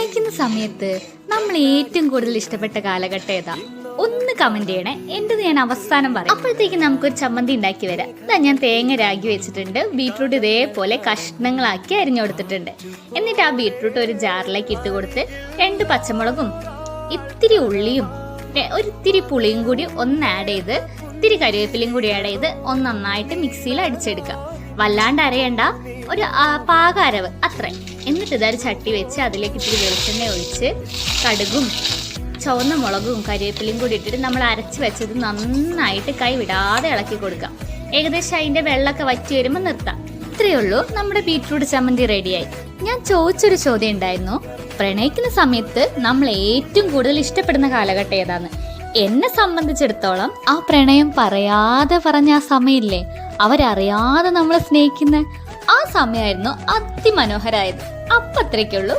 പ്രണയിക്കുന്ന സമയത്ത് നമ്മൾ ഏറ്റവും കൂടുതൽ ഇഷ്ടപ്പെട്ട കാലഘട്ടം ഏതാ? ഒന്ന് കമന്റ് ചെയ്യണേ. എന്റേത് ഞാൻ അവസാനം പറയും. അപ്പോഴത്തേക്ക് നമുക്കൊരു ചമ്മന്തി ഉണ്ടാക്കി വരാം. ഇതാ ഞാൻ തേങ്ങ രാഗി വെച്ചിട്ടുണ്ട്. ബീട്രൂട്ട് ഇതേപോലെ കഷ്ണങ്ങളാക്കി അരിഞ്ഞു കൊടുത്തിട്ടുണ്ട്. എന്നിട്ട് ആ ബീട്രൂട്ട് ഒരു ജാറിലേക്ക് ഇട്ട് കൊടുത്ത് 2 പച്ചമുളകും ഇത്തിരി ഉള്ളിയും ഒരിത്തിരി പുളിയും കൂടി ഒന്ന് ആഡ് ചെയ്ത് ഇത്തിരി കരിവേപ്പിലയും കൂടി ആഡ് ചെയ്ത് ഒന്ന് നന്നായിട്ട് മിക്സിയിൽ അടിച്ചെടുക്കാം. വല്ലാണ്ട് അരയണ്ട, ഒരു പാകരവ് അത്ര. എന്നിട്ട് ഇതൊരു ചട്ടി വെച്ച് അതിലേക്ക് ഇത്തിരി വെളിച്ചെണ്ണ ഒഴിച്ച് കടുകും ചുവന്ന മുളകും കരിവേപ്പിലയും കൂടി ഇട്ടിട്ട് നമ്മൾ അരച്ച് വെച്ചത് നന്നായിട്ട് കൈ വിടാതെ ഇളക്കി കൊടുക്കാം. ഏകദേശം അതിന്റെ വെള്ളമൊക്കെ വറ്റി വരുമ്പോൾ നിർത്താം. ഇത്രയേ ഉള്ളൂ, നമ്മുടെ ബീട്രൂട്ട് ചമ്മന്തി റെഡിയായി. ഞാൻ ചോദിച്ചൊരു ചോദ്യം ഉണ്ടായിരുന്നു, പ്രണയിക്കുന്ന സമയത്ത് നമ്മൾ ഏറ്റവും കൂടുതൽ ഇഷ്ടപ്പെടുന്ന കാലഘട്ടം ഏതാന്ന്. എന്നെ സംബന്ധിച്ചിടത്തോളം ആ പ്രണയം പറയാതെ പറഞ്ഞ ആ സമയമില്ലേ, അവരറിയാതെ നമ്മളെ സ്നേഹിക്കുന്ന ആ സമയമായിരുന്നു അതിമനോഹരായത്. അപ്പൊ അത്രയ്ക്കുള്ളൂ.